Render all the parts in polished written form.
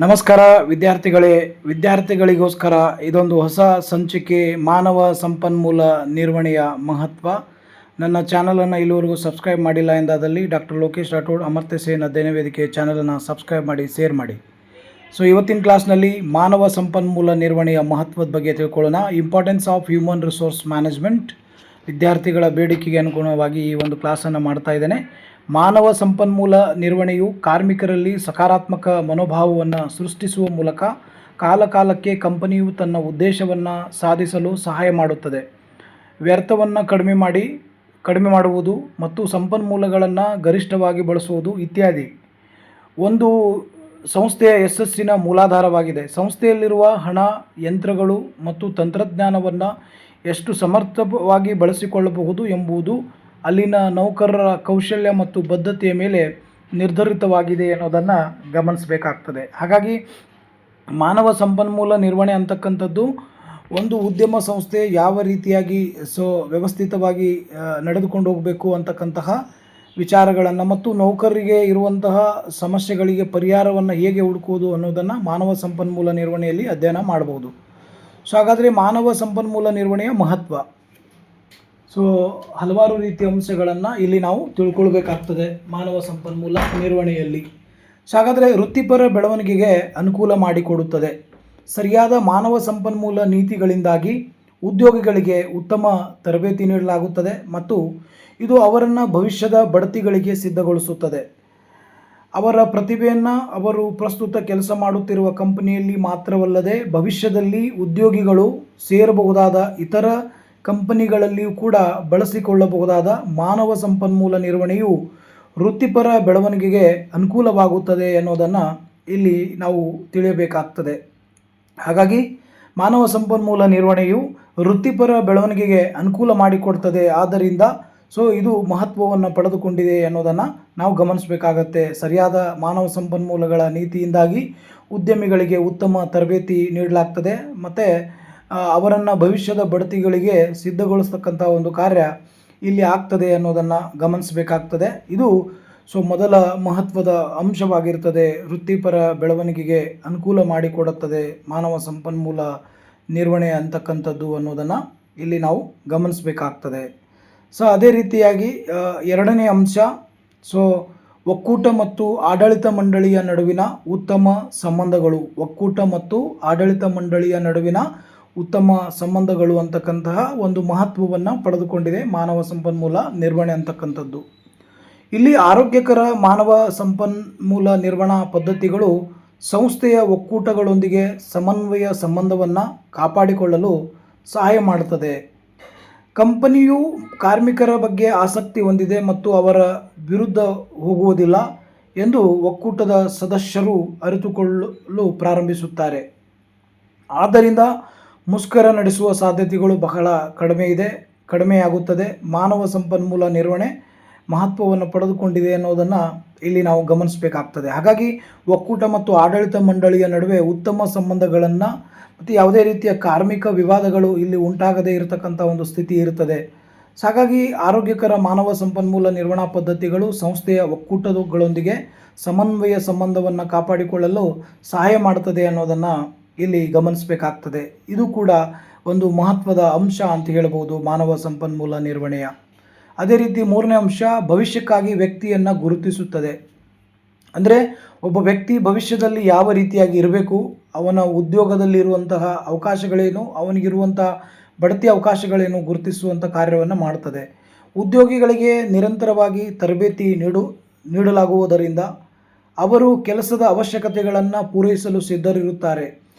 ನಮಸ್ಕಾರ ವಿದ್ಯಾರ್ಥಿಗಳಿಗೋಸ್ಕರ ಇದೊಂದು ಹೊಸ ಸಂಚಿಕೆ ಮಾನವ ಸಂಪನ್ಮೂಲ ನಿರ್ವಹಣೆಯ ಮಹತ್ವ. ನನ್ನ ಚಾನಲನ್ನು ಇಲ್ಲಿವರೆಗೂ ಸಬ್ಸ್ಕ್ರೈಬ್ ಮಾಡಿಲ್ಲ ಎಂದಾದಲ್ಲಿ ಡಾಕ್ಟರ್ ಲೋಕೇಶ್ ರಾಠೋಡ್ ಅಮರ್ತ್ಯ ಸೇನ್ ಅಧ್ಯಯನ ವೇದಿಕೆ ಚಾನಲನ್ನು ಸಬ್ಸ್ಕ್ರೈಬ್ ಮಾಡಿ ಶೇರ್ ಮಾಡಿ. ಸೊ ಇವತ್ತಿನ ಕ್ಲಾಸ್ನಲ್ಲಿ ಮಾನವ ಸಂಪನ್ಮೂಲ ನಿರ್ವಹಣೆಯ ಮಹತ್ವದ ಬಗ್ಗೆ ತಿಳ್ಕೊಳ್ಳೋಣ. Importance of human resource management. ವಿದ್ಯಾರ್ಥಿಗಳ ಬೇಡಿಕೆಗೆ ಅನುಗುಣವಾಗಿ ಈ ಒಂದು ಕ್ಲಾಸನ್ನು ಮಾಡ್ತಾ ಇದ್ದೇನೆ. ಮಾನವ ಸಂಪನ್ಮೂಲ ನಿರ್ವಹಣೆಯು ಕಾರ್ಮಿಕರಲ್ಲಿ ಸಕಾರಾತ್ಮಕ ಮನೋಭಾವವನ್ನು ಸೃಷ್ಟಿಸುವ ಮೂಲಕ ಕಾಲಕಾಲಕ್ಕೆ ಕಂಪನಿಯು ತನ್ನ ಉದ್ದೇಶವನ್ನು ಸಾಧಿಸಲು ಸಹಾಯ ಮಾಡುತ್ತದೆ. ವ್ಯರ್ಥವನ್ನು ಕಡಿಮೆ ಮಾಡುವುದು ಮತ್ತು ಸಂಪನ್ಮೂಲಗಳನ್ನು ಗರಿಷ್ಠವಾಗಿ ಬಳಸುವುದು ಇತ್ಯಾದಿ ಒಂದು ಸಂಸ್ಥೆಯ ಯಶಸ್ಸಿನ ಮೂಲಾಧಾರವಾಗಿದೆ. ಸಂಸ್ಥೆಯಲ್ಲಿರುವ ಹಣ, ಯಂತ್ರಗಳು ಮತ್ತು ತಂತ್ರಜ್ಞಾನವನ್ನು ಎಷ್ಟು ಸಮರ್ಥವಾಗಿ ಬಳಸಿಕೊಳ್ಳಬಹುದು ಎಂಬುದು ಅಲ್ಲಿನ ನೌಕರರ ಕೌಶಲ್ಯ ಮತ್ತು ಬದ್ಧತೆಯ ಮೇಲೆ ನಿರ್ಧರಿತವಾಗಿದೆ ಅನ್ನೋದನ್ನು ಗಮನಿಸಬೇಕಾಗ್ತದೆ. ಹಾಗಾಗಿ ಮಾನವ ಸಂಪನ್ಮೂಲ ನಿರ್ವಹಣೆ ಅಂತಕ್ಕಂಥದ್ದು ಒಂದು ಉದ್ಯಮ ಸಂಸ್ಥೆ ಯಾವ ರೀತಿಯಾಗಿ ವ್ಯವಸ್ಥಿತವಾಗಿ ನಡೆದುಕೊಂಡು ಹೋಗಬೇಕು ಅಂತಕ್ಕಂತಹ ವಿಚಾರಗಳನ್ನು ಮತ್ತು ನೌಕರರಿಗೆ ಇರುವಂತಹ ಸಮಸ್ಯೆಗಳಿಗೆ ಪರಿಹಾರವನ್ನು ಹೇಗೆ ಹುಡುಕುವುದು ಅನ್ನೋದನ್ನು ಮಾನವ ಸಂಪನ್ಮೂಲ ನಿರ್ವಹಣೆಯಲ್ಲಿ ಅಧ್ಯಯನ ಮಾಡಬಹುದು. ಹಾಗಾದರೆ ಮಾನವ ಸಂಪನ್ಮೂಲ ನಿರ್ವಹಣೆಯ ಮಹತ್ವ, ಹಲವಾರು ರೀತಿಯ ಅಂಶಗಳನ್ನು ಇಲ್ಲಿ ನಾವು ತಿಳ್ಕೊಳ್ಬೇಕಾಗ್ತದೆ ಮಾನವ ಸಂಪನ್ಮೂಲ ನಿರ್ವಹಣೆಯಲ್ಲಿ. ಹಾಗಾದರೆ ವೃತ್ತಿಪರ ಬೆಳವಣಿಗೆಗೆ ಅನುಕೂಲ ಮಾಡಿಕೊಡುತ್ತದೆ. ಸರಿಯಾದ ಮಾನವ ಸಂಪನ್ಮೂಲ ನೀತಿಗಳಿಂದಾಗಿ ಉದ್ಯೋಗಿಗಳಿಗೆ ಉತ್ತಮ ತರಬೇತಿ ನೀಡಲಾಗುತ್ತದೆ ಮತ್ತು ಇದು ಅವರನ್ನು ಭವಿಷ್ಯದ ಬಡ್ತಿಗಳಿಗೆ ಸಿದ್ಧಗೊಳಿಸುತ್ತದೆ. ಅವರ ಪ್ರತಿಭೆಯನ್ನು ಅವರು ಪ್ರಸ್ತುತ ಕೆಲಸ ಮಾಡುತ್ತಿರುವ ಕಂಪನಿಯಲ್ಲಿ ಮಾತ್ರವಲ್ಲದೆ ಭವಿಷ್ಯದಲ್ಲಿ ಉದ್ಯೋಗಿಗಳು ಸೇರಬಹುದಾದ ಇತರ ಕಂಪನಿಗಳಲ್ಲಿಯೂ ಕೂಡ ಬಳಸಿಕೊಳ್ಳಬಹುದಾದ ಮಾನವ ಸಂಪನ್ಮೂಲ ನಿರ್ವಹಣೆಯು ವೃತ್ತಿಪರ ಬೆಳವಣಿಗೆಗೆ ಅನುಕೂಲವಾಗುತ್ತದೆ ಅನ್ನೋದನ್ನು ಇಲ್ಲಿ ನಾವು ತಿಳಿಯಬೇಕಾಗ್ತದೆ. ಹಾಗಾಗಿ ಮಾನವ ಸಂಪನ್ಮೂಲ ನಿರ್ವಹಣೆಯು ವೃತ್ತಿಪರ ಬೆಳವಣಿಗೆಗೆ ಅನುಕೂಲ ಮಾಡಿಕೊಡ್ತದೆ. ಆದ್ದರಿಂದ ಇದು ಮಹತ್ವವನ್ನು ಪಡೆದುಕೊಂಡಿದೆ ಅನ್ನೋದನ್ನು ನಾವು ಗಮನಿಸಬೇಕಾಗತ್ತೆ. ಸರಿಯಾದ ಮಾನವ ಸಂಪನ್ಮೂಲಗಳ ನೀತಿಯಿಂದಾಗಿ ಉದ್ಯಮಿಗಳಿಗೆ ಉತ್ತಮ ತರಬೇತಿ ನೀಡಲಾಗ್ತದೆ ಮತ್ತು ಅವರನ್ನು ಭವಿಷ್ಯದ ಬಡ್ತಿಗಳಿಗೆ ಸಿದ್ಧಗೊಳಿಸ್ತಕ್ಕಂಥ ಒಂದು ಕಾರ್ಯ ಇಲ್ಲಿ ಆಗ್ತದೆ ಅನ್ನೋದನ್ನು ಗಮನಿಸಬೇಕಾಗ್ತದೆ. ಇದು ಮೊದಲ ಮಹತ್ವದ ಅಂಶವಾಗಿರ್ತದೆ. ವೃತ್ತಿಪರ ಬೆಳವಣಿಗೆಗೆ ಅನುಕೂಲ ಮಾಡಿಕೊಡುತ್ತದೆ ಮಾನವ ಸಂಪನ್ಮೂಲ ನಿರ್ವಹಣೆ ಅಂತಕ್ಕಂಥದ್ದು ಅನ್ನೋದನ್ನು ಇಲ್ಲಿ ನಾವು ಗಮನಿಸಬೇಕಾಗ್ತದೆ. ಅದೇ ರೀತಿಯಾಗಿ ಎರಡನೇ ಅಂಶ ಒಕ್ಕೂಟ ಮತ್ತು ಆಡಳಿತ ಮಂಡಳಿಯ ನಡುವಿನ ಉತ್ತಮ ಸಂಬಂಧಗಳು. ಒಕ್ಕೂಟ ಮತ್ತು ಆಡಳಿತ ಮಂಡಳಿಯ ನಡುವಿನ ಉತ್ತಮ ಸಂಬಂಧಗಳು ಅಂತಕ್ಕಂತಹ ಒಂದು ಮಹತ್ವವನ್ನು ಪಡೆದುಕೊಂಡಿದೆ ಮಾನವ ಸಂಪನ್ಮೂಲ ನಿರ್ವಹಣೆ ಅಂತಕ್ಕಂಥದ್ದು. ಇಲ್ಲಿ ಆರೋಗ್ಯಕರ ಮಾನವ ಸಂಪನ್ಮೂಲ ನಿರ್ವಹಣಾ ಪದ್ಧತಿಗಳು ಸಂಸ್ಥೆಯ ಒಕ್ಕೂಟಗಳೊಂದಿಗೆ ಸಮನ್ವಯ ಸಂಬಂಧವನ್ನು ಕಾಪಾಡಿಕೊಳ್ಳಲು ಸಹಾಯ ಮಾಡುತ್ತದೆ. ಕಂಪನಿಯು ಕಾರ್ಮಿಕರ ಬಗ್ಗೆ ಆಸಕ್ತಿ ಹೊಂದಿದೆ ಮತ್ತು ಅವರ ವಿರುದ್ಧ ಹೋಗುವುದಿಲ್ಲ ಎಂದು ಒಕ್ಕೂಟದ ಸದಸ್ಯರು ಅರಿತುಕೊಳ್ಳಲು ಪ್ರಾರಂಭಿಸುತ್ತಾರೆ. ಆದ್ದರಿಂದ ಮುಷ್ಕರ ನಡೆಸುವ ಸಾಧ್ಯತೆಗಳು ಬಹಳ ಕಡಿಮೆಯಾಗುತ್ತದೆ. ಮಾನವ ಸಂಪನ್ಮೂಲ ನಿರ್ವಹಣೆ ಮಹತ್ವವನ್ನು ಪಡೆದುಕೊಂಡಿದೆ ಅನ್ನೋದನ್ನು ಇಲ್ಲಿ ನಾವು ಗಮನಿಸಬೇಕಾಗ್ತದೆ. ಹಾಗಾಗಿ ಒಕ್ಕೂಟ ಮತ್ತು ಆಡಳಿತ ಮಂಡಳಿಯ ನಡುವೆ ಉತ್ತಮ ಸಂಬಂಧಗಳನ್ನು ಮತ್ತು ಯಾವುದೇ ರೀತಿಯ ಕಾರ್ಮಿಕ ವಿವಾದಗಳು ಇಲ್ಲಿ ಉಂಟಾಗದೇ ಇರತಕ್ಕಂಥ ಒಂದು ಸ್ಥಿತಿ ಇರುತ್ತದೆ. ಹಾಗಾಗಿ ಆರೋಗ್ಯಕರ ಮಾನವ ಸಂಪನ್ಮೂಲ ನಿರ್ವಹಣಾ ಪದ್ಧತಿಗಳು ಸಂಸ್ಥೆಯ ಒಕ್ಕೂಟಗಳೊಂದಿಗೆ ಸಮನ್ವಯ ಸಂಬಂಧವನ್ನು ಕಾಪಾಡಿಕೊಳ್ಳಲು ಸಹಾಯ ಮಾಡುತ್ತದೆ ಅನ್ನೋದನ್ನು ಇಲ್ಲಿ ಗಮನಿಸಬೇಕಾಗ್ತದೆ. ಇದು ಕೂಡ ಒಂದು ಮಹತ್ವದ ಅಂಶ ಅಂತ ಹೇಳಬಹುದು ಮಾನವ ಸಂಪನ್ಮೂಲ ನಿರ್ವಹಣೆಯ. ಅದೇ ರೀತಿ ಮೂರನೇ ಅಂಶ ಭವಿಷ್ಯಕ್ಕಾಗಿ ವ್ಯಕ್ತಿಯನ್ನು ಗುರುತಿಸುತ್ತದೆ. ಅಂದರೆ ಒಬ್ಬ ವ್ಯಕ್ತಿ ಭವಿಷ್ಯದಲ್ಲಿ ಯಾವ ರೀತಿಯಾಗಿ ಇರಬೇಕು, ಅವನ ಉದ್ಯೋಗದಲ್ಲಿರುವಂತಹ ಅವಕಾಶಗಳೇನು, ಅವನಿಗಿರುವಂತಹ ಬಡ್ತಿ ಅವಕಾಶಗಳೇನು ಗುರುತಿಸುವಂಥ ಕಾರ್ಯವನ್ನು ಮಾಡುತ್ತದೆ. ಉದ್ಯೋಗಿಗಳಿಗೆ ನಿರಂತರವಾಗಿ ತರಬೇತಿ ನೀಡಲಾಗುವುದರಿಂದ ಅವರು ಕೆಲಸದ ಅವಶ್ಯಕತೆಗಳನ್ನು ಪೂರೈಸಲು ಸಿದ್ಧರಿರುತ್ತಾರೆ.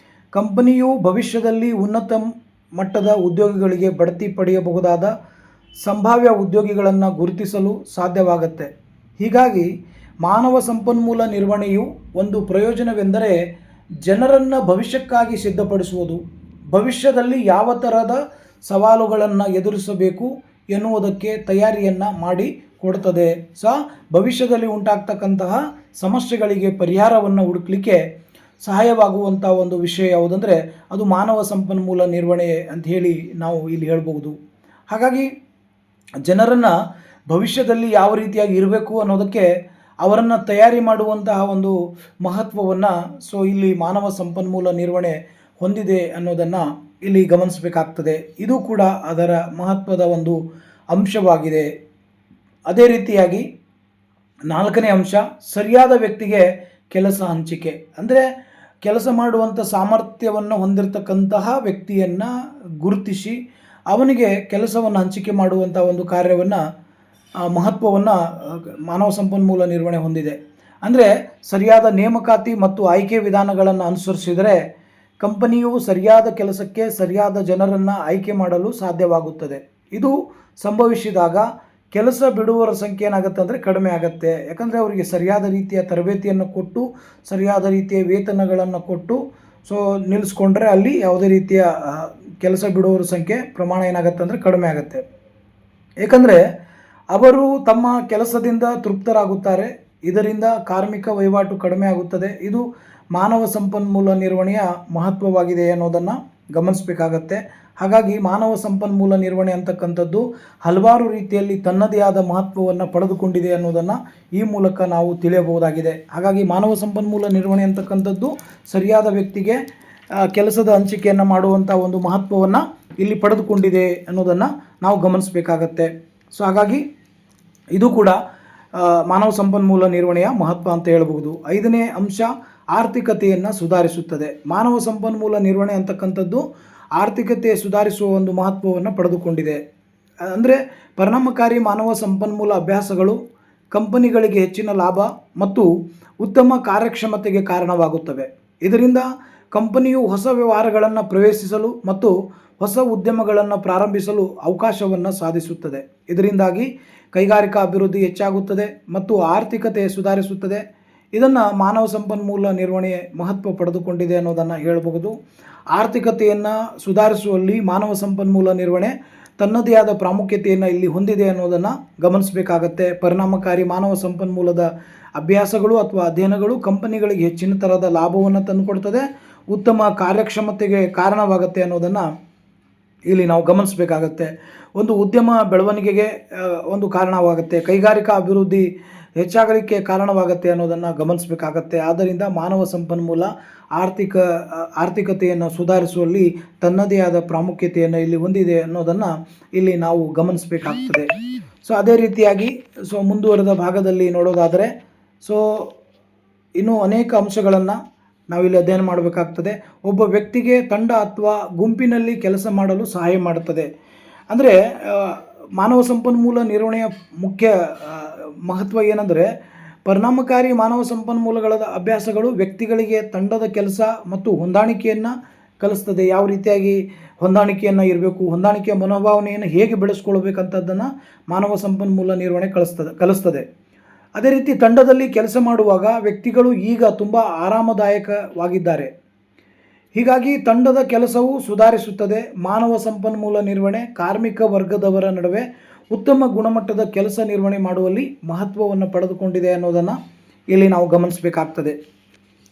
ಕಂಪನಿಯು ಭವಿಷ್ಯದಲ್ಲಿ ಉನ್ನತ ಮಟ್ಟದ ಉದ್ಯೋಗಿಗಳಿಗೆ ಬಡ್ತಿ ಪಡೆಯಬಹುದಾದ ಸಂಭಾವ್ಯ ಉದ್ಯೋಗಿಗಳನ್ನು ಗುರುತಿಸಲು ಸಾಧ್ಯವಾಗುತ್ತೆ. ಹೀಗಾಗಿ ಮಾನವ ಸಂಪನ್ಮೂಲ ನಿರ್ವಹಣೆಯು ಒಂದು ಪ್ರಯೋಜನವೆಂದರೆ ಜನರನ್ನು ಭವಿಷ್ಯಕ್ಕಾಗಿ ಸಿದ್ಧಪಡಿಸುವುದು, ಭವಿಷ್ಯದಲ್ಲಿ ಯಾವ ಥರದ ಸವಾಲುಗಳನ್ನು ಎದುರಿಸಬೇಕು ಎನ್ನುವುದಕ್ಕೆ ತಯಾರಿಯನ್ನು ಮಾಡಿ ಕೊಡುತ್ತದೆ. ಭವಿಷ್ಯದಲ್ಲಿ ಉಂಟಾಗ್ತಕ್ಕಂತಹ ಸಮಸ್ಯೆಗಳಿಗೆ ಪರಿಹಾರವನ್ನು ಹುಡುಕಲಿಕ್ಕೆ ಸಹಾಯವಾಗುವಂಥ ಒಂದು ವಿಷಯ ಯಾವುದಂದರೆ ಅದು ಮಾನವ ಸಂಪನ್ಮೂಲ ನಿರ್ವಹಣೆ ಅಂತ ಹೇಳಿ ನಾವು ಇಲ್ಲಿ ಹೇಳ್ಬೋದು. ಹಾಗಾಗಿ ಜನರನ್ನು ಭವಿಷ್ಯದಲ್ಲಿ ಯಾವ ರೀತಿಯಾಗಿ ಇರಬೇಕು ಅನ್ನೋದಕ್ಕೆ ಅವರನ್ನು ತಯಾರಿ ಮಾಡುವಂತಹ ಒಂದು ಮಹತ್ವವನ್ನು ಸೊ ಇಲ್ಲಿ ಮಾನವ ಸಂಪನ್ಮೂಲ ನಿರ್ವಹಣೆ ಹೊಂದಿದೆ ಅನ್ನೋದನ್ನು ಇಲ್ಲಿ ಗಮನಿಸಬೇಕಾಗ್ತದೆ. ಇದು ಕೂಡ ಅದರ ಮಹತ್ವದ ಒಂದು ಅಂಶವಾಗಿದೆ. ಅದೇ ರೀತಿಯಾಗಿ 4ನೇ ಅಂಶ ಸರಿಯಾದ ವ್ಯಕ್ತಿಗೆ ಕೆಲಸ ಹಂಚಿಕೆ. ಅಂದರೆ ಕೆಲಸ ಮಾಡುವಂಥ ಸಾಮರ್ಥ್ಯವನ್ನು ಹೊಂದಿರತಕ್ಕಂತಹ ವ್ಯಕ್ತಿಯನ್ನು ಗುರುತಿಸಿ ಅವನಿಗೆ ಕೆಲಸವನ್ನು ಹಂಚಿಕೆ ಮಾಡುವಂಥ ಒಂದು ಕಾರ್ಯವನ್ನು ಮಹತ್ವವನ್ನು ಮಾನವ ಸಂಪನ್ಮೂಲ ನಿರ್ವಹಣೆ ಹೊಂದಿದೆ. ಅಂದರೆ ಸರಿಯಾದ ನೇಮಕಾತಿ ಮತ್ತು ಆಯ್ಕೆ ವಿಧಾನಗಳನ್ನು ಅನುಸರಿಸಿದರೆ ಕಂಪನಿಯು ಸರಿಯಾದ ಕೆಲಸಕ್ಕೆ ಸರಿಯಾದ ಜನರನ್ನು ಆಯ್ಕೆ ಮಾಡಲು ಸಾಧ್ಯವಾಗುತ್ತದೆ. ಇದು ಸಂಭವಿಸಿದಾಗ ಕೆಲಸ ಬಿಡುವವರ ಸಂಖ್ಯೆ ಏನಾಗುತ್ತೆ ಅಂದರೆ ಕಡಿಮೆ ಆಗುತ್ತೆ. ಯಾಕಂದರೆ ಅವರಿಗೆ ಸರಿಯಾದ ರೀತಿಯ ತರಬೇತಿಯನ್ನು ಕೊಟ್ಟು ಸರಿಯಾದ ರೀತಿಯ ವೇತನಗಳನ್ನು ಕೊಟ್ಟು ಸೊ ನಿಲ್ಲಿಸ್ಕೊಂಡ್ರೆ ಅಲ್ಲಿ ಯಾವುದೇ ರೀತಿಯ ಕೆಲಸ ಬಿಡುವವರ ಸಂಖ್ಯೆ ಪ್ರಮಾಣ ಏನಾಗುತ್ತೆ ಅಂದರೆ ಕಡಿಮೆ ಆಗುತ್ತೆ. ಏಕೆಂದರೆ ಅವರು ತಮ್ಮ ಕೆಲಸದಿಂದ ತೃಪ್ತರಾಗುತ್ತಾರೆ. ಇದರಿಂದ ಕಾರ್ಮಿಕ ವಹಿವಾಟು ಕಡಿಮೆ ಆಗುತ್ತದೆ. ಇದು ಮಾನವ ಸಂಪನ್ಮೂಲ ನಿರ್ವಹಣೆಯ ಮಹತ್ವವಾಗಿದೆ ಅನ್ನೋದನ್ನು ಗಮನಿಸಬೇಕಾಗತ್ತೆ. ಹಾಗಾಗಿ ಮಾನವ ಸಂಪನ್ಮೂಲ ನಿರ್ವಹಣೆ ಅಂತಕ್ಕಂಥದ್ದು ಹಲವಾರು ರೀತಿಯಲ್ಲಿ ತನ್ನದೇ ಆದ ಮಹತ್ವವನ್ನು ಪಡೆದುಕೊಂಡಿದೆ ಅನ್ನೋದನ್ನು ಈ ಮೂಲಕ ನಾವು ತಿಳಿಯಬಹುದಾಗಿದೆ. ಹಾಗಾಗಿ ಮಾನವ ಸಂಪನ್ಮೂಲ ನಿರ್ವಹಣೆ ಅಂತಕ್ಕಂಥದ್ದು ಸರಿಯಾದ ವ್ಯಕ್ತಿಗೆ ಕೆಲಸದ ಹಂಚಿಕೆಯನ್ನು ಮಾಡುವಂಥ ಒಂದು ಮಹತ್ವವನ್ನು ಇಲ್ಲಿ ಪಡೆದುಕೊಂಡಿದೆ ಅನ್ನೋದನ್ನು ನಾವು ಗಮನಿಸಬೇಕಾಗತ್ತೆ. ಸೊ ಹಾಗಾಗಿ ಇದು ಕೂಡ ಮಾನವ ಸಂಪನ್ಮೂಲ ನಿರ್ವಹಣೆಯ ಮಹತ್ವ ಅಂತ ಹೇಳಬಹುದು. 5ನೇ ಅಂಶ ಆರ್ಥಿಕತೆಯನ್ನು ಸುಧಾರಿಸುತ್ತದೆ. ಮಾನವ ಸಂಪನ್ಮೂಲ ನಿರ್ವಹಣೆ ಅಂತಕ್ಕಂಥದ್ದು ಆರ್ಥಿಕತೆ ಸುಧಾರಿಸುವ ಒಂದು ಮಹತ್ವವನ್ನು ಪಡೆದುಕೊಂಡಿದೆ. ಅಂದರೆ ಪರಿಣಾಮಕಾರಿ ಮಾನವ ಸಂಪನ್ಮೂಲ ಅಭ್ಯಾಸಗಳು ಕಂಪನಿಗಳಿಗೆ ಹೆಚ್ಚಿನ ಲಾಭ ಮತ್ತು ಉತ್ತಮ ಕಾರ್ಯಕ್ಷಮತೆಗೆ ಕಾರಣವಾಗುತ್ತವೆ. ಇದರಿಂದ ಕಂಪನಿಯು ಹೊಸ ವ್ಯವಹಾರಗಳನ್ನು ಪ್ರವೇಶಿಸಲು ಮತ್ತು ಹೊಸ ಉದ್ಯಮಗಳನ್ನು ಪ್ರಾರಂಭಿಸಲು ಅವಕಾಶವನ್ನು ಸಾಧಿಸುತ್ತದೆ. ಇದರಿಂದಾಗಿ ಕೈಗಾರಿಕಾ ಅಭಿವೃದ್ಧಿ ಹೆಚ್ಚಾಗುತ್ತದೆ ಮತ್ತು ಆರ್ಥಿಕತೆ ಸುಧಾರಿಸುತ್ತದೆ. ಇದನ್ನು ಮಾನವ ಸಂಪನ್ಮೂಲ ನಿರ್ವಹಣೆ ಮಹತ್ವ ಪಡೆದುಕೊಂಡಿದೆ ಅನ್ನೋದನ್ನು ಹೇಳಬಹುದು. ಆರ್ಥಿಕತೆಯನ್ನು ಸುಧಾರಿಸುವಲ್ಲಿ ಮಾನವ ಸಂಪನ್ಮೂಲ ನಿರ್ವಹಣೆ ತನ್ನದೇ ಆದ ಪ್ರಾಮುಖ್ಯತೆಯನ್ನು ಇಲ್ಲಿ ಹೊಂದಿದೆ ಅನ್ನೋದನ್ನು ಗಮನಿಸಬೇಕಾಗತ್ತೆ. ಪರಿಣಾಮಕಾರಿ ಮಾನವ ಸಂಪನ್ಮೂಲದ ಅಭ್ಯಾಸಗಳು ಅಥವಾ ಅಧ್ಯಯನಗಳು ಕಂಪನಿಗಳಿಗೆ ಹೆಚ್ಚಿನ ಥರದ ಲಾಭವನ್ನು ತಂದುಕೊಡ್ತದೆ, ಉತ್ತಮ ಕಾರ್ಯಕ್ಷಮತೆಗೆ ಕಾರಣವಾಗುತ್ತೆ ಅನ್ನೋದನ್ನು ಇಲ್ಲಿ ನಾವು ಗಮನಿಸಬೇಕಾಗತ್ತೆ. ಒಂದು ಉದ್ಯಮ ಬೆಳವಣಿಗೆಗೆ ಒಂದು ಕಾರಣವಾಗುತ್ತೆ, ಕೈಗಾರಿಕಾ ಅಭಿವೃದ್ಧಿ ಹೆಚ್ಚಾಗಲಿಕ್ಕೆ ಕಾರಣವಾಗುತ್ತೆ ಅನ್ನೋದನ್ನು ಗಮನಿಸಬೇಕಾಗತ್ತೆ. ಆದ್ದರಿಂದ ಮಾನವ ಸಂಪನ್ಮೂಲ ಆರ್ಥಿಕತೆಯನ್ನು ಸುಧಾರಿಸುವಲ್ಲಿ ತನ್ನದೇ ಆದ ಪ್ರಾಮುಖ್ಯತೆಯನ್ನು ಇಲ್ಲಿ ಹೊಂದಿದೆ ಅನ್ನೋದನ್ನು ಇಲ್ಲಿ ನಾವು ಗಮನಿಸಬೇಕಾಗ್ತದೆ. ಸೊ ಅದೇ ರೀತಿಯಾಗಿ ಮುಂದುವರೆದ ಭಾಗದಲ್ಲಿ ನೋಡೋದಾದರೆ ಇನ್ನೂ ಅನೇಕ ಅಂಶಗಳನ್ನು ನಾವಿಲ್ಲಿ ಅಧ್ಯಯನ ಮಾಡಬೇಕಾಗ್ತದೆ. ಒಬ್ಬ ವ್ಯಕ್ತಿಗೆ ತಂಡ ಅಥವಾ ಗುಂಪಿನಲ್ಲಿ ಕೆಲಸ ಮಾಡಲು ಸಹಾಯ ಮಾಡುತ್ತದೆ. ಅಂದರೆ ಮಾನವ ಸಂಪನ್ಮೂಲ ನಿರ್ವಹಣೆಯ ಮುಖ್ಯ ಮಹತ್ವ ಏನಂದರೆ ಪರಿಣಾಮಕಾರಿ ಮಾನವ ಸಂಪನ್ಮೂಲಗಳ ಅಭ್ಯಾಸಗಳು ವ್ಯಕ್ತಿಗಳಿಗೆ ತಂಡದ ಕೆಲಸ ಮತ್ತು ಹೊಂದಾಣಿಕೆಯನ್ನು ಕಲಿಸ್ತದೆ. ಯಾವ ರೀತಿಯಾಗಿ ಹೊಂದಾಣಿಕೆಯನ್ನು ಇರಬೇಕು, ಹೊಂದಾಣಿಕೆಯ ಮನೋಭಾವನೆಯನ್ನು ಹೇಗೆ ಬೆಳೆಸ್ಕೊಳ್ಬೇಕಂಥದ್ದನ್ನು ಮಾನವ ಸಂಪನ್ಮೂಲ ನಿರ್ವಹಣೆ ಕಲಿಸ್ತದೆ. ಅದೇ ರೀತಿ ತಂಡದಲ್ಲಿ ಕೆಲಸ ಮಾಡುವಾಗ ವ್ಯಕ್ತಿಗಳು ಈಗ ತುಂಬ ಆರಾಮದಾಯಕವಾಗಿದ್ದಾರೆ. ಹೀಗಾಗಿ ತಂಡದ ಕೆಲಸವು ಸುಧಾರಿಸುತ್ತದೆ. ಮಾನವ ಸಂಪನ್ಮೂಲ ನಿರ್ವಹಣೆ ಕಾರ್ಮಿಕ ವರ್ಗದವರ ನಡುವೆ ಉತ್ತಮ ಗುಣಮಟ್ಟದ ಕೆಲಸ ನಿರ್ವಹಣೆ ಮಾಡುವಲ್ಲಿ ಮಹತ್ವವನ್ನು ಪಡೆದುಕೊಂಡಿದೆ ಅನ್ನೋದನ್ನು ಇಲ್ಲಿ ನಾವು ಗಮನಿಸಬೇಕಾಗ್ತದೆ.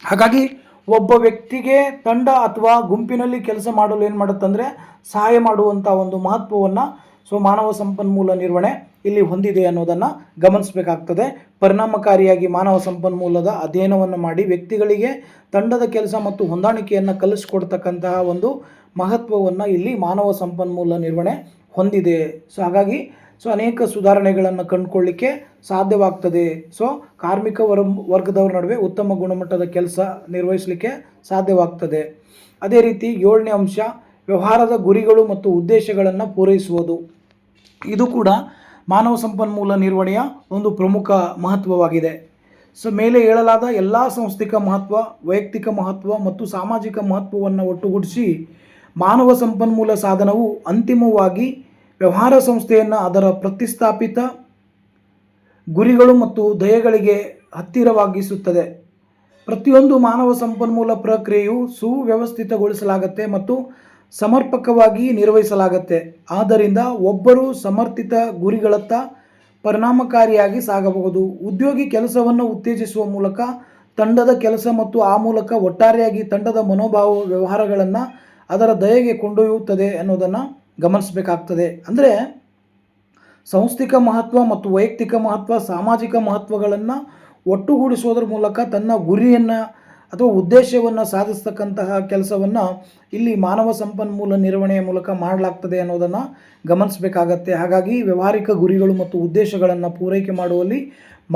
ಹಾಗಾಗಿ ಒಬ್ಬ ವ್ಯಕ್ತಿಗೆ ತಂಡ ಅಥವಾ ಗುಂಪಿನಲ್ಲಿ ಕೆಲಸ ಮಾಡಲು ಏನು ಮಾಡುತ್ತಂದರೆ ಸಹಾಯ ಮಾಡುವಂಥ ಒಂದು ಮಹತ್ವವನ್ನು ಮಾನವ ಸಂಪನ್ಮೂಲ ನಿರ್ವಹಣೆ ಇಲ್ಲಿ ಹೊಂದಿದೆ ಅನ್ನೋದನ್ನು ಗಮನಿಸಬೇಕಾಗ್ತದೆ. ಪರಿಣಾಮಕಾರಿಯಾಗಿ ಮಾನವ ಸಂಪನ್ಮೂಲದ ಅಧ್ಯಯನವನ್ನು ಮಾಡಿ ವ್ಯಕ್ತಿಗಳಿಗೆ ತಂಡದ ಕೆಲಸ ಮತ್ತು ಹೊಂದಾಣಿಕೆಯನ್ನು ಕಲಿಸಿಕೊಡ್ತಕ್ಕಂತಹ ಒಂದು ಮಹತ್ವವನ್ನು ಇಲ್ಲಿ ಮಾನವ ಸಂಪನ್ಮೂಲ ನಿರ್ವಹಣೆ ಹೊಂದಿದೆ. ಹಾಗಾಗಿ ಅನೇಕ ಸುಧಾರಣೆಗಳನ್ನು ಕಂಡುಕೊಳ್ಳಿಕ್ಕೆ ಸಾಧ್ಯವಾಗ್ತದೆ. ಕಾರ್ಮಿಕ ವರ್ಗದವರ ನಡುವೆ ಉತ್ತಮ ಗುಣಮಟ್ಟದ ಕೆಲಸ ನಿರ್ವಹಿಸಲಿಕ್ಕೆ ಸಾಧ್ಯವಾಗ್ತದೆ. ಅದೇ ರೀತಿ 7ನೇ ಅಂಶ ವ್ಯವಹಾರದ ಗುರಿಗಳು ಮತ್ತು ಉದ್ದೇಶಗಳನ್ನು ಪೂರೈಸುವುದು. ಇದು ಕೂಡ ಮಾನವ ಸಂಪನ್ಮೂಲ ನಿರ್ವಹಣೆಯ ಒಂದು ಪ್ರಮುಖ ಮಹತ್ವವಾಗಿದೆ. ಮೇಲೆ ಹೇಳಲಾದ ಎಲ್ಲ ಸಾಂಸ್ಥಿಕ ಮಹತ್ವ, ವೈಯಕ್ತಿಕ ಮಹತ್ವ ಮತ್ತು ಸಾಮಾಜಿಕ ಮಹತ್ವವನ್ನು ಒಟ್ಟುಗೂಡಿಸಿ ಮಾನವ ಸಂಪನ್ಮೂಲ ಸಾಧನವು ಅಂತಿಮವಾಗಿ ವ್ಯವಹಾರ ಸಂಸ್ಥೆಯನ್ನು ಅದರ ಪ್ರತಿಷ್ಠಾಪಿತ ಗುರಿಗಳು ಮತ್ತು ಧ್ಯೇಯಗಳಿಗೆ ಹತ್ತಿರವಾಗಿಸುತ್ತದೆ. ಪ್ರತಿಯೊಂದು ಮಾನವ ಸಂಪನ್ಮೂಲ ಪ್ರಕ್ರಿಯೆಯು ಸುವ್ಯವಸ್ಥಿತಗೊಳಿಸಲಾಗುತ್ತೆ ಮತ್ತು ಸಮರ್ಪಕವಾಗಿ ನಿರ್ವಹಿಸಲಾಗುತ್ತೆ. ಆದ್ದರಿಂದ ಒಬ್ಬರು ಸಮರ್ಪಿತ ಗುರಿಗಳತ್ತ ಪರಿಣಾಮಕಾರಿಯಾಗಿ ಸಾಗಬಹುದು. ಉದ್ಯೋಗಿ ಕೆಲಸವನ್ನು ಉತ್ತೇಜಿಸುವ ಮೂಲಕ ತಂಡದ ಕೆಲಸ ಮತ್ತು ಆ ಮೂಲಕ ಒಟ್ಟಾರೆಯಾಗಿ ತಂಡದ ಮನೋಭಾವ ವ್ಯವಹಾರಗಳನ್ನು ಅದರ ದಯೆಗೆ ಕೊಂಡೊಯ್ಯುತ್ತದೆ ಅನ್ನೋದನ್ನು ಗಮನಿಸಬೇಕಾಗ್ತದೆ. ಅಂದರೆ ಸಾಂಸ್ಥಿಕ ಮಹತ್ವ ಮತ್ತು ವೈಯಕ್ತಿಕ ಮಹತ್ವ, ಸಾಮಾಜಿಕ ಮಹತ್ವಗಳನ್ನು ಒಟ್ಟುಗೂಡಿಸೋದ್ರ ಮೂಲಕ ತನ್ನ ಗುರಿಯನ್ನು ಅಥವಾ ಉದ್ದೇಶವನ್ನು ಸಾಧಿಸ್ತಕ್ಕಂತಹ ಕೆಲಸವನ್ನು ಇಲ್ಲಿ ಮಾನವ ಸಂಪನ್ಮೂಲ ನಿರ್ವಹಣೆಯ ಮೂಲಕ ಮಾಡಲಾಗ್ತದೆ ಅನ್ನೋದನ್ನು ಗಮನಿಸಬೇಕಾಗತ್ತೆ. ಹಾಗಾಗಿ ವ್ಯಾವಹಾರಿಕ ಗುರಿಗಳು ಮತ್ತು ಉದ್ದೇಶಗಳನ್ನು ಪೂರೈಕೆ ಮಾಡುವಲ್ಲಿ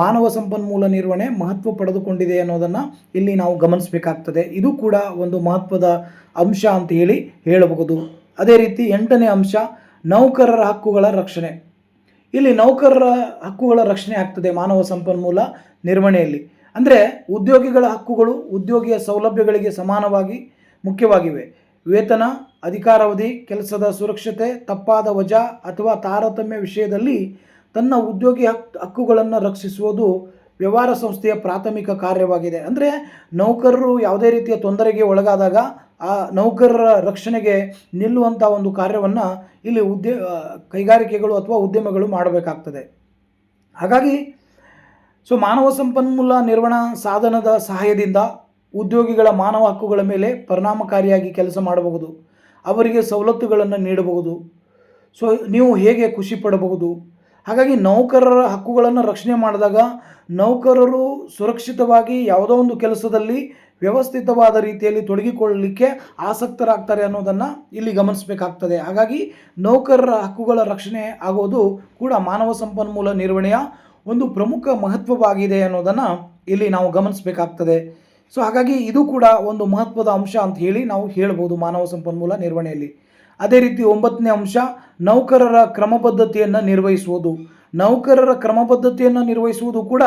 ಮಾನವ ಸಂಪನ್ಮೂಲ ನಿರ್ವಹಣೆ ಮಹತ್ವ ಪಡೆದುಕೊಂಡಿದೆ ಅನ್ನೋದನ್ನು ಇಲ್ಲಿ ನಾವು ಗಮನಿಸಬೇಕಾಗ್ತದೆ. ಇದು ಕೂಡ ಒಂದು ಮಹತ್ವದ ಅಂಶ ಅಂತ ಹೇಳಬಹುದು. ಅದೇ ರೀತಿ 8ನೇ ಅಂಶ ನೌಕರರ ಹಕ್ಕುಗಳ ರಕ್ಷಣೆ. ಇಲ್ಲಿ ನೌಕರರ ಹಕ್ಕುಗಳ ರಕ್ಷಣೆ ಆಗ್ತದೆ ಮಾನವ ಸಂಪನ್ಮೂಲ ನಿರ್ವಹಣೆಯಲ್ಲಿ. ಅಂದರೆ ಉದ್ಯೋಗಿಗಳ ಹಕ್ಕುಗಳು ಉದ್ಯೋಗಿಯ ಸೌಲಭ್ಯಗಳಿಗೆ ಸಮಾನವಾಗಿ ಮುಖ್ಯವಾಗಿವೆ. ವೇತನ, ಅಧಿಕಾರಾವಧಿ, ಕೆಲಸದ ಸುರಕ್ಷತೆ, ತಪ್ಪಾದ ವಜಾ ಅಥವಾ ತಾರತಮ್ಯ ವಿಷಯದಲ್ಲಿ ತನ್ನ ಉದ್ಯೋಗಿ ಹಕ್ಕುಗಳನ್ನು ರಕ್ಷಿಸುವುದು ವ್ಯವಹಾರ ಸಂಸ್ಥೆಯ ಪ್ರಾಥಮಿಕ ಕಾರ್ಯವಾಗಿದೆ. ಅಂದರೆ ನೌಕರರು ಯಾವುದೇ ರೀತಿಯ ತೊಂದರೆಗೆ ಒಳಗಾದಾಗ ಆ ನೌಕರರ ರಕ್ಷಣೆಗೆ ನಿಲ್ಲುವಂಥ ಒಂದು ಕಾರ್ಯವನ್ನು ಇಲ್ಲಿ ಕೈಗಾರಿಕೆಗಳು ಅಥವಾ ಉದ್ಯಮಗಳು ಮಾಡಬೇಕಾಗ್ತದೆ. ಹಾಗಾಗಿ ಮಾನವ ಸಂಪನ್ಮೂಲ ನಿರ್ವಹಣಾ ಸಾಧನದ ಸಹಾಯದಿಂದ ಉದ್ಯೋಗಿಗಳ ಮಾನವ ಹಕ್ಕುಗಳ ಮೇಲೆ ಪರಿಣಾಮಕಾರಿಯಾಗಿ ಕೆಲಸ ಮಾಡಬಹುದು, ಅವರಿಗೆ ಸವಲತ್ತುಗಳನ್ನು ನೀಡಬಹುದು. ನೀವು ಹೇಗೆ ಖುಷಿ ಪಡಬಹುದು. ಹಾಗಾಗಿ ನೌಕರರ ಹಕ್ಕುಗಳನ್ನು ರಕ್ಷಣೆ ಮಾಡಿದಾಗ ನೌಕರರು ಸುರಕ್ಷಿತವಾಗಿ ಯಾವುದೋ ಒಂದು ಕೆಲಸದಲ್ಲಿ ವ್ಯವಸ್ಥಿತವಾದ ರೀತಿಯಲ್ಲಿ ತೊಡಗಿಕೊಳ್ಳಲಿಕ್ಕೆ ಆಸಕ್ತರಾಗ್ತಾರೆ ಅನ್ನೋದನ್ನು ಇಲ್ಲಿ ಗಮನಿಸಬೇಕಾಗ್ತದೆ. ಹಾಗಾಗಿ ನೌಕರರ ಹಕ್ಕುಗಳ ರಕ್ಷಣೆ ಆಗೋದು ಕೂಡ ಮಾನವ ಸಂಪನ್ಮೂಲ ನಿರ್ವಹಣೆಯ ಒಂದು ಪ್ರಮುಖ ಮಹತ್ವವಾಗಿದೆ ಅನ್ನೋದನ್ನು ಇಲ್ಲಿ ನಾವು ಗಮನಿಸಬೇಕಾಗ್ತದೆ. ಹಾಗಾಗಿ ಇದು ಕೂಡ ಒಂದು ಮಹತ್ವದ ಅಂಶ ಅಂತ ನಾವು ಹೇಳ್ಬೋದು ಮಾನವ ಸಂಪನ್ಮೂಲ ನಿರ್ವಹಣೆಯಲ್ಲಿ. ಅದೇ ರೀತಿ 9ನೇ ಅಂಶ ನೌಕರರ ಕ್ರಮಬದ್ಧತೆಯನ್ನು ನಿರ್ವಹಿಸುವುದು. ನೌಕರರ ಕ್ರಮಬದ್ಧತೆಯನ್ನು ನಿರ್ವಹಿಸುವುದು ಕೂಡ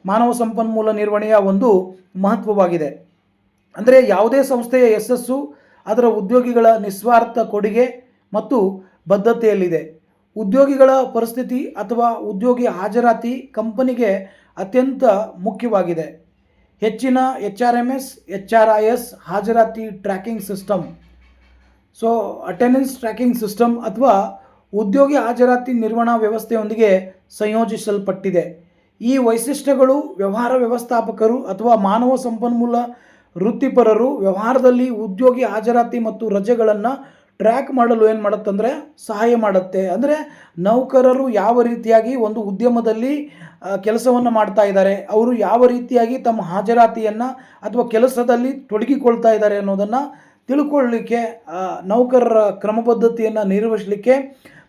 ಮಾನವ ಸಂಪನ್ಮೂಲ ನಿರ್ವಹಣೆಯ ಒಂದು ಮಹತ್ವವಾಗಿದೆ. ಅಂದರೆ ಯಾವುದೇ ಸಂಸ್ಥೆಯ ಯಶಸ್ಸು ಅದರ ಉದ್ಯೋಗಿಗಳ ನಿಸ್ವಾರ್ಥ ಕೊಡುಗೆ ಮತ್ತು ಬದ್ಧತೆಯಲ್ಲಿದೆ. ಉದ್ಯೋಗಿಗಳ ಪರಿಸ್ಥಿತಿ ಅಥವಾ ಉದ್ಯೋಗಿ ಹಾಜರಾತಿ ಕಂಪನಿಗೆ ಅತ್ಯಂತ ಮುಖ್ಯವಾಗಿದೆ. ಹೆಚ್ಚಿನ HRMS, HRIS ಹಾಜರಾತಿ tracking system, attendance tracking system ಅಥವಾ ಉದ್ಯೋಗಿ ಹಾಜರಾತಿ ನಿರ್ವಹಣಾ ವ್ಯವಸ್ಥೆಯೊಂದಿಗೆ ಸಂಯೋಜಿಸಲ್ಪಟ್ಟಿದೆ. ಈ ವೈಶಿಷ್ಟ್ಯಗಳು ವ್ಯವಹಾರ ವ್ಯವಸ್ಥಾಪಕರು ಅಥವಾ ಮಾನವ ಸಂಪನ್ಮೂಲ ವೃತ್ತಿಪರರು ವ್ಯವಹಾರದಲ್ಲಿ ಉದ್ಯೋಗಿ ಹಾಜರಾತಿ ಮತ್ತು ರಜೆಗಳನ್ನು ಟ್ರ್ಯಾಕ್ ಮಾಡಲು ಏನು ಮಾಡುತ್ತಂದರೆ ಸಹಾಯ ಮಾಡುತ್ತೆ. ಅಂದರೆ ನೌಕರರು ಯಾವ ರೀತಿಯಾಗಿ ಒಂದು ಉದ್ಯಮದಲ್ಲಿ ಕೆಲಸವನ್ನು ಮಾಡ್ತಾ ಇದ್ದಾರೆ, ಅವರು ಯಾವ ರೀತಿಯಾಗಿ ತಮ್ಮ ಹಾಜರಾತಿಯನ್ನು ಅಥವಾ ಕೆಲಸದಲ್ಲಿ ತೊಡಗಿಕೊಳ್ತಾ ಇದ್ದಾರೆ ಅನ್ನೋದನ್ನು ತಿಳ್ಕೊಳ್ಳಲಿಕ್ಕೆ, ನೌಕರರ ಕ್ರಮಬದ್ಧತೆಯನ್ನು ನಿರ್ವಹಿಸಲಿಕ್ಕೆ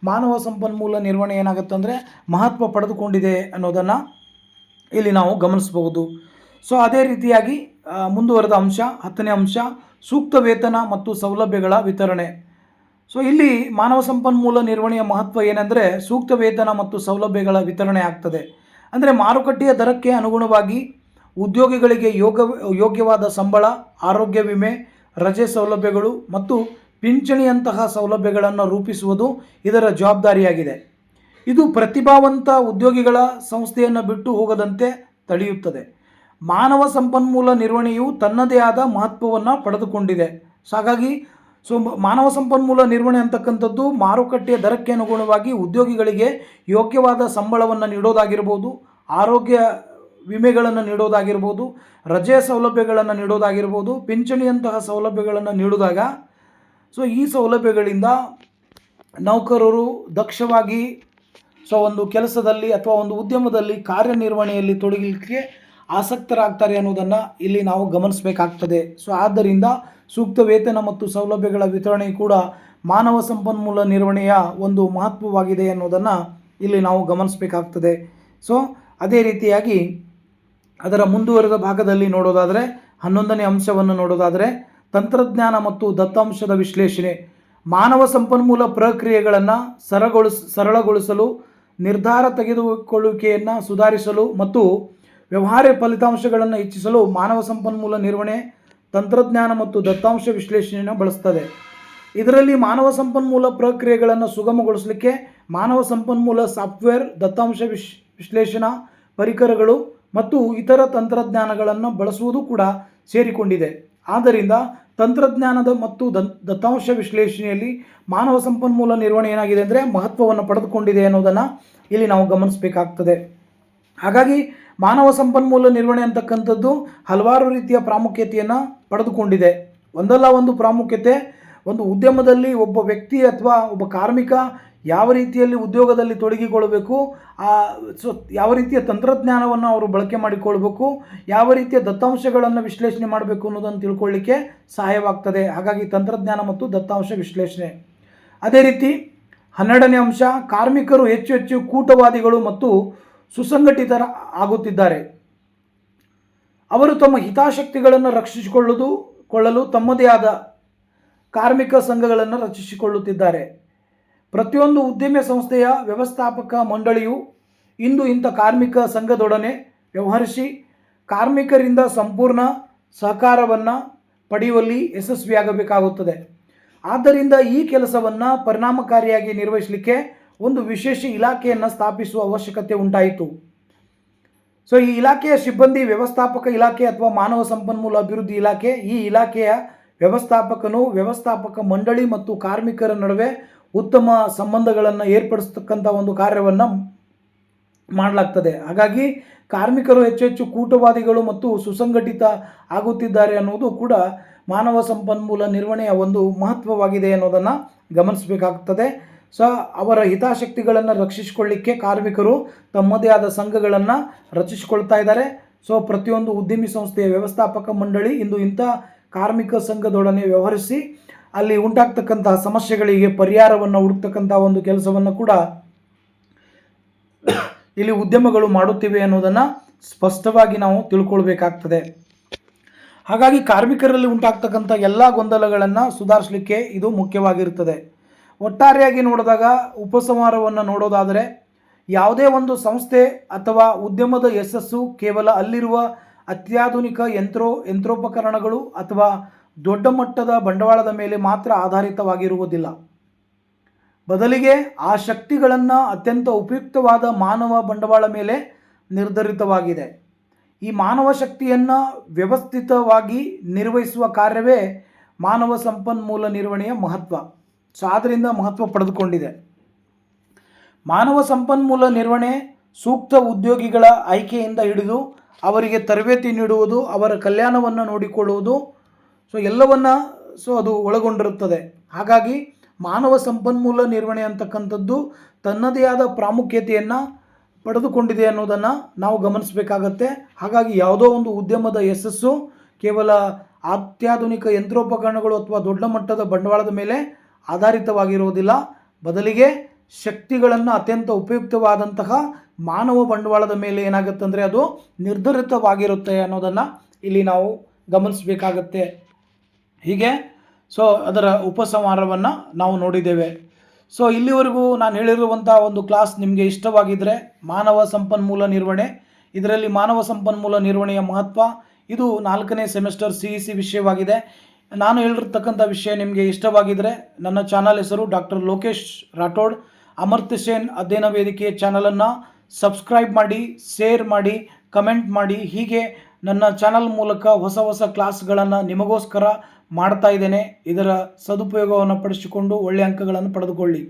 ಮಾನವ ಸಂಪನ್ಮೂಲ ನಿರ್ವಹಣೆ ಏನಾಗುತ್ತಂದರೆ ಮಹತ್ವ ಪಡೆದುಕೊಂಡಿದೆ ಅನ್ನೋದನ್ನು ಇಲ್ಲಿ ನಾವು ಗಮನಿಸಬಹುದು. ಅದೇ ರೀತಿಯಾಗಿ ಮುಂದುವರೆದ ಅಂಶ 10ನೇ ಅಂಶ ಸೂಕ್ತ ವೇತನ ಮತ್ತು ಸೌಲಭ್ಯಗಳ ವಿತರಣೆ. ಇಲ್ಲಿ ಮಾನವ ಸಂಪನ್ಮೂಲ ನಿರ್ವಹಣೆಯ ಮಹತ್ವ ಏನೆಂದರೆ ಸೂಕ್ತ ವೇತನ ಮತ್ತು ಸೌಲಭ್ಯಗಳ ವಿತರಣೆ ಆಗ್ತದೆ. ಅಂದರೆ ಮಾರುಕಟ್ಟೆಯ ದರಕ್ಕೆ ಅನುಗುಣವಾಗಿ ಉದ್ಯೋಗಿಗಳಿಗೆ ಯೋಗ್ಯವಾದ ಸಂಬಳ, ಆರೋಗ್ಯ ವಿಮೆ, ರಜೆ ಸೌಲಭ್ಯಗಳು ಮತ್ತು ಪಿಂಚಣಿಯಂತಹ ಸೌಲಭ್ಯಗಳನ್ನು ರೂಪಿಸುವುದು ಇದರ ಜವಾಬ್ದಾರಿಯಾಗಿದೆ. ಇದು ಪ್ರತಿಭಾವಂತ ಉದ್ಯೋಗಿಗಳ ಸಂಸ್ಥೆಯನ್ನು ಬಿಟ್ಟು ಹೋಗದಂತೆ ತಡೆಯುತ್ತದೆ. ಮಾನವ ಸಂಪನ್ಮೂಲ ನಿರ್ವಹಣೆಯು ತನ್ನದೇ ಆದ ಮಹತ್ವವನ್ನು ಪಡೆದುಕೊಂಡಿದೆ. ಹಾಗಾಗಿ ಮಾನವ ಸಂಪನ್ಮೂಲ ನಿರ್ವಹಣೆ ಅಂತಕ್ಕಂಥದ್ದು ಮಾರುಕಟ್ಟೆಯ ದರಕ್ಕೆ ಅನುಗುಣವಾಗಿ ಉದ್ಯೋಗಿಗಳಿಗೆ ಯೋಗ್ಯವಾದ ಸಂಬಳವನ್ನು ನೀಡೋದಾಗಿರ್ಬೋದು, ಆರೋಗ್ಯ ವಿಮೆಗಳನ್ನು ನೀಡೋದಾಗಿರ್ಬೋದು, ರಜೆ ಸೌಲಭ್ಯಗಳನ್ನು ನೀಡೋದಾಗಿರ್ಬೋದು, ಪಿಂಚಣಿಯಂತಹ ಸೌಲಭ್ಯಗಳನ್ನು ನೀಡಿದಾಗ ಈ ಸೌಲಭ್ಯಗಳಿಂದ ನೌಕರರು ದಕ್ಷವಾಗಿ ಒಂದು ಕೆಲಸದಲ್ಲಿ ಅಥವಾ ಒಂದು ಉದ್ಯಮದಲ್ಲಿ ಕಾರ್ಯನಿರ್ವಹಣೆಯಲ್ಲಿ ತೊಡಗಲಿಕ್ಕೆ ಆಸಕ್ತರಾಗ್ತಾರೆ ಅನ್ನೋದನ್ನು ಇಲ್ಲಿ ನಾವು ಗಮನಿಸಬೇಕಾಗ್ತದೆ. ಆದ್ದರಿಂದ ಸೂಕ್ತ ವೇತನ ಮತ್ತು ಸೌಲಭ್ಯಗಳ ವಿತರಣೆ ಕೂಡ ಮಾನವ ಸಂಪನ್ಮೂಲ ನಿರ್ವಹಣೆಯ ಒಂದು ಮಹತ್ವವಾಗಿದೆ ಅನ್ನೋದನ್ನು ಇಲ್ಲಿ ನಾವು ಗಮನಿಸಬೇಕಾಗ್ತದೆ. ಅದೇ ರೀತಿಯಾಗಿ ಅದರ ಮುಂದುವರೆದ ಭಾಗದಲ್ಲಿ ನೋಡೋದಾದರೆ 11ನೇ ಅಂಶವನ್ನು ನೋಡೋದಾದರೆ ತಂತ್ರಜ್ಞಾನ ಮತ್ತು ದತ್ತಾಂಶದ ವಿಶ್ಲೇಷಣೆ. ಮಾನವ ಸಂಪನ್ಮೂಲ ಪ್ರಕ್ರಿಯೆಗಳನ್ನು ಸರಳಗೊಳಿಸಲು, ನಿರ್ಧಾರ ತೆಗೆದುಕೊಳ್ಳುವಿಕೆಯನ್ನು ಸುಧಾರಿಸಲು ಮತ್ತು ವ್ಯವಹಾರ ಫಲಿತಾಂಶಗಳನ್ನು ಹೆಚ್ಚಿಸಲು ಮಾನವ ಸಂಪನ್ಮೂಲ ನಿರ್ವಹಣೆ ತಂತ್ರಜ್ಞಾನ ಮತ್ತು ದತ್ತಾಂಶ ವಿಶ್ಲೇಷಣೆಯನ್ನು ಬಳಸ್ತದೆ. ಇದರಲ್ಲಿ ಮಾನವ ಸಂಪನ್ಮೂಲ ಪ್ರಕ್ರಿಯೆಗಳನ್ನು ಸುಗಮಗೊಳಿಸಲಿಕ್ಕೆ ಮಾನವ ಸಂಪನ್ಮೂಲ ಸಾಫ್ಟ್ವೇರ್, ದತ್ತಾಂಶ ವಿಶ್ಲೇಷಣಾ ಪರಿಕರಗಳು ಮತ್ತು ಇತರ ತಂತ್ರಜ್ಞಾನಗಳನ್ನು ಬಳಸುವುದು ಕೂಡ ಸೇರಿಕೊಂಡಿದೆ. ಆದ್ದರಿಂದ ತಂತ್ರಜ್ಞಾನದ ಮತ್ತು ದತ್ತಾಂಶ ವಿಶ್ಲೇಷಣೆಯಲ್ಲಿ ಮಾನವ ಸಂಪನ್ಮೂಲ ನಿರ್ವಹಣೆ ಏನಾಗಿದೆ ಅಂದರೆ ಮಹತ್ವವನ್ನು ಪಡೆದುಕೊಂಡಿದೆ ಅನ್ನೋದನ್ನು ಇಲ್ಲಿ ನಾವು ಗಮನಿಸಬೇಕಾಗ್ತದೆ. ಹಾಗಾಗಿ ಮಾನವ ಸಂಪನ್ಮೂಲ ನಿರ್ವಹಣೆ ಅಂತಕ್ಕಂಥದ್ದು ಹಲವಾರು ರೀತಿಯ ಪ್ರಾಮುಖ್ಯತೆಯನ್ನು ಪಡೆದುಕೊಂಡಿದೆ. ಒಂದಲ್ಲ ಒಂದು ಪ್ರಾಮುಖ್ಯತೆ ಒಂದು ಉದ್ಯಮದಲ್ಲಿ ಒಬ್ಬ ವ್ಯಕ್ತಿ ಅಥವಾ ಒಬ್ಬ ಕಾರ್ಮಿಕ ಯಾವ ರೀತಿಯಲ್ಲಿ ಉದ್ಯೋಗದಲ್ಲಿ ತೊಡಗಿಕೊಳ್ಳಬೇಕು, ಯಾವ ರೀತಿಯ ತಂತ್ರಜ್ಞಾನವನ್ನು ಅವರು ಬಳಕೆ ಮಾಡಿಕೊಳ್ಬೇಕು, ಯಾವ ರೀತಿಯ ದತ್ತಾಂಶಗಳನ್ನು ವಿಶ್ಲೇಷಣೆ ಮಾಡಬೇಕು ಅನ್ನೋದನ್ನು ತಿಳ್ಕೊಳ್ಳಿಕ್ಕೆ ಸಹಾಯವಾಗ್ತದೆ. ಹಾಗಾಗಿ ತಂತ್ರಜ್ಞಾನ ಮತ್ತು ದತ್ತಾಂಶ ವಿಶ್ಲೇಷಣೆ. ಅದೇ ರೀತಿ 12ನೇ ಅಂಶ, ಕಾರ್ಮಿಕರು ಹೆಚ್ಚು ಹೆಚ್ಚು ಕೂಟವಾದಿಗಳು ಮತ್ತು ಸುಸಂಘಟಿತರ ಆಗುತ್ತಿದ್ದಾರೆ. ಅವರು ತಮ್ಮ ಹಿತಾಸಕ್ತಿಗಳನ್ನು ರಕ್ಷಿಸಿಕೊಳ್ಳಲು ತಮ್ಮದೇ ಆದ ಕಾರ್ಮಿಕ ಸಂಘಗಳನ್ನು ರಚಿಸಿಕೊಳ್ಳುತ್ತಿದ್ದಾರೆ. ಪ್ರತಿಯೊಂದು ಉದ್ಯಮ ಸಂಸ್ಥೆಯ ವ್ಯವಸ್ಥಾಪಕ ಮಂಡಳಿಯು ಇಂದು ಇಂಥ ಕಾರ್ಮಿಕ ಸಂಘದೊಡನೆ ವ್ಯವಹರಿಸಿ ಕಾರ್ಮಿಕರಿಂದ ಸಂಪೂರ್ಣ ಸಹಕಾರವನ್ನು ಪಡೆಯುವಲ್ಲಿ ಯಶಸ್ವಿಯಾಗಬೇಕಾಗುತ್ತದೆ. ಆದ್ದರಿಂದ ಈ ಕೆಲಸವನ್ನು ಪರಿಣಾಮಕಾರಿಯಾಗಿ ನಿರ್ವಹಿಸಲಿಕ್ಕೆ ಒಂದು ವಿಶೇಷ ಇಲಾಖೆಯನ್ನು ಸ್ಥಾಪಿಸುವ ಅವಶ್ಯಕತೆ ಉಂಟಾಯಿತು. ಸೊ ಈ ಇಲಾಖೆಯ ಸಿಬ್ಬಂದಿ ವ್ಯವಸ್ಥಾಪಕ ಇಲಾಖೆ ಅಥವಾ ಮಾನವ ಸಂಪನ್ಮೂಲ ಅಭಿವೃದ್ಧಿ ಇಲಾಖೆ. ಈ ಇಲಾಖೆಯ ವ್ಯವಸ್ಥಾಪಕನು ವ್ಯವಸ್ಥಾಪಕ ಮಂಡಳಿ ಮತ್ತು ಕಾರ್ಮಿಕರ ನಡುವೆ ಉತ್ತಮ ಸಂಬಂಧಗಳನ್ನು ಏರ್ಪಡಿಸ್ತಕ್ಕಂಥ ಒಂದು ಕಾರ್ಯವನ್ನು ಮಾಡಲಾಗ್ತದೆ. ಹಾಗಾಗಿ ಕಾರ್ಮಿಕರು ಹೆಚ್ಚು ಹೆಚ್ಚು ಕೂಟವಾದಿಗಳು ಮತ್ತು ಸುಸಂಘಟಿತ ಆಗುತ್ತಿದ್ದಾರೆ ಅನ್ನೋದು ಕೂಡ ಮಾನವ ಸಂಪನ್ಮೂಲ ನಿರ್ವಹಣೆಯ ಒಂದು ಮಹತ್ವವಾಗಿದೆ ಅನ್ನೋದನ್ನು ಗಮನಿಸಬೇಕಾಗುತ್ತದೆ. ಸೊ ಅವರ ಹಿತಾಸಕ್ತಿಗಳನ್ನು ರಕ್ಷಿಸಿಕೊಳ್ಳಿಕ್ಕೆ ಕಾರ್ಮಿಕರು ತಮ್ಮದೇ ಆದ ಸಂಘಗಳನ್ನು ರಚಿಸಿಕೊಳ್ತಾ ಇದ್ದಾರೆ. ಸೊ ಪ್ರತಿಯೊಂದು ಉದ್ಯಮಿ ಸಂಸ್ಥೆಯ ವ್ಯವಸ್ಥಾಪಕ ಮಂಡಳಿ ಇಂದು ಇಂಥ ಕಾರ್ಮಿಕ ಸಂಘದೊಡನೆ ವ್ಯವಹರಿಸಿ ಅಲ್ಲಿ ಉಂಟಾಗ್ತಕ್ಕಂತಹ ಸಮಸ್ಯೆಗಳಿಗೆ ಪರಿಹಾರವನ್ನು ಹುಡುಕ್ತಕ್ಕಂಥ ಒಂದು ಕೆಲಸವನ್ನು ಕೂಡ ಇಲ್ಲಿ ಉದ್ಯಮಗಳು ಮಾಡುತ್ತಿವೆ ಅನ್ನೋದನ್ನು ಸ್ಪಷ್ಟವಾಗಿ ನಾವು ತಿಳ್ಕೊಳ್ಬೇಕಾಗ್ತದೆ. ಹಾಗಾಗಿ ಕಾರ್ಮಿಕರಲ್ಲಿ ಉಂಟಾಗ್ತಕ್ಕಂಥ ಎಲ್ಲ ಗೊಂದಲಗಳನ್ನು ಸುಧಾರಿಸಲಿಕ್ಕೆ ಇದು ಮುಖ್ಯವಾಗಿರುತ್ತದೆ. ಒಟ್ಟಾರೆಯಾಗಿ ನೋಡಿದಾಗ ಉಪಸಂಹಾರವನ್ನು ನೋಡೋದಾದರೆ, ಯಾವುದೇ ಒಂದು ಸಂಸ್ಥೆ ಅಥವಾ ಉದ್ಯಮದ ಯಶಸ್ಸು ಕೇವಲ ಅಲ್ಲಿರುವ ಅತ್ಯಾಧುನಿಕ ಯಂತ್ರೋಪಕರಣಗಳು ಅಥವಾ ದೊಡ್ಡ ಮಟ್ಟದ ಬಂಡವಾಳದ ಮೇಲೆ ಮಾತ್ರ ಆಧಾರಿತವಾಗಿರುವುದಿಲ್ಲ. ಬದಲಿಗೆ ಆ ಶಕ್ತಿಗಳನ್ನು ಅತ್ಯಂತ ಉಪಯುಕ್ತವಾದ ಮಾನವ ಬಂಡವಾಳ ಮೇಲೆ ನಿರ್ಧರಿತವಾಗಿದೆ. ಈ ಮಾನವ ಶಕ್ತಿಯನ್ನು ವ್ಯವಸ್ಥಿತವಾಗಿ ನಿರ್ವಹಿಸುವ ಕಾರ್ಯವೇ ಮಾನವ ಸಂಪನ್ಮೂಲ ನಿರ್ವಹಣೆಯ ಮಹತ್ವ. ಸೊ ಆದ್ದರಿಂದ ಮಹತ್ವ ಪಡೆದುಕೊಂಡಿದೆ. ಮಾನವ ಸಂಪನ್ಮೂಲ ನಿರ್ವಹಣೆ ಸೂಕ್ತ ಉದ್ಯೋಗಿಗಳ ಆಯ್ಕೆಯಿಂದ ಹಿಡಿದು ಅವರಿಗೆ ತರಬೇತಿ ನೀಡುವುದು, ಅವರ ಕಲ್ಯಾಣವನ್ನು ನೋಡಿಕೊಳ್ಳುವುದು, ಎಲ್ಲವನ್ನು ಅದು ಒಳಗೊಂಡಿರುತ್ತದೆ. ಹಾಗಾಗಿ ಮಾನವ ಸಂಪನ್ಮೂಲ ನಿರ್ವಹಣೆ ಅಂತಕ್ಕಂಥದ್ದು ತನ್ನದೇ ಆದ ಪ್ರಾಮುಖ್ಯತೆಯನ್ನು ಪಡೆದುಕೊಂಡಿದೆ ಅನ್ನೋದನ್ನು ನಾವು ಗಮನಿಸಬೇಕಾಗತ್ತೆ. ಹಾಗಾಗಿ ಯಾವುದೋ ಒಂದು ಉದ್ಯಮದ ಯಶಸ್ಸು ಕೇವಲ ಅತ್ಯಾಧುನಿಕ ಯಂತ್ರೋಪಕರಣಗಳು ಅಥವಾ ದೊಡ್ಡ ಮಟ್ಟದ ಬಂಡವಾಳದ ಮೇಲೆ ಆಧಾರಿತವಾಗಿರುವುದಿಲ್ಲ. ಬದಲಿಗೆ ಶಕ್ತಿಗಳನ್ನು ಅತ್ಯಂತ ಉಪಯುಕ್ತವಾದಂತಹ ಮಾನವ ಬಂಡವಾಳದ ಮೇಲೆ ಏನಾಗುತ್ತೆ ಅಂದರೆ ಅದು ನಿರ್ಧರಿತವಾಗಿರುತ್ತೆ ಅನ್ನೋದನ್ನು ಇಲ್ಲಿ ನಾವು ಗಮನಿಸಬೇಕಾಗತ್ತೆ. ಹೀಗೆ ಅದರ ಉಪಸಂಹಾರವನ್ನು ನಾವು ನೋಡಿದ್ದೇವೆ. ಇಲ್ಲಿವರೆಗೂ ನಾನು ಹೇಳಿರುವಂಥ ಒಂದು ಕ್ಲಾಸ್ ನಿಮಗೆ ಇಷ್ಟವಾಗಿದ್ದರೆ, ಮಾನವ ಸಂಪನ್ಮೂಲ ನಿರ್ವಹಣೆ, ಇದರಲ್ಲಿ ಮಾನವ ಸಂಪನ್ಮೂಲ ನಿರ್ವಹಣೆಯ ಮಹತ್ವ, ಇದು 4ನೇ ಸೆಮಿಸ್ಟರ್ CEC ವಿಷಯವಾಗಿದೆ. ನಾನು ಹೇಳಿರ್ತಕ್ಕಂಥ ವಿಷಯ ನಿಮಗೆ ಇಷ್ಟವಾಗಿದ್ದರೆ ನನ್ನ ಚಾನಲ್ ಹೆಸರು ಡಾಕ್ಟರ್ ಲೋಕೇಶ್ ರಾಠೋಡ್, ಅಮರ್ತ್ಯ ಸೇನ್ ಅಧ್ಯಯನ ವೇದಿಕೆ ಚಾನಲನ್ನು ಸಬ್ಸ್ಕ್ರೈಬ್ ಮಾಡಿ, ಶೇರ್ ಮಾಡಿ, ಕಮೆಂಟ್ ಮಾಡಿ. ಹೀಗೆ ನನ್ನ ಚಾನಲ್ ಮೂಲಕ ಹೊಸ ಹೊಸ ಕ್ಲಾಸ್ಗಳನ್ನು ನಿಮಗೋಸ್ಕರ ಮಾಡ್ತಾ ಇದ್ದೇನೆ. ಇದರ ಸದುಪಯೋಗವನ್ನು ಪಡಿಸಿಕೊಂಡು ಒಳ್ಳೆಯ ಅಂಕಗಳನ್ನು ಪಡೆದುಕೊಳ್ಳಿ.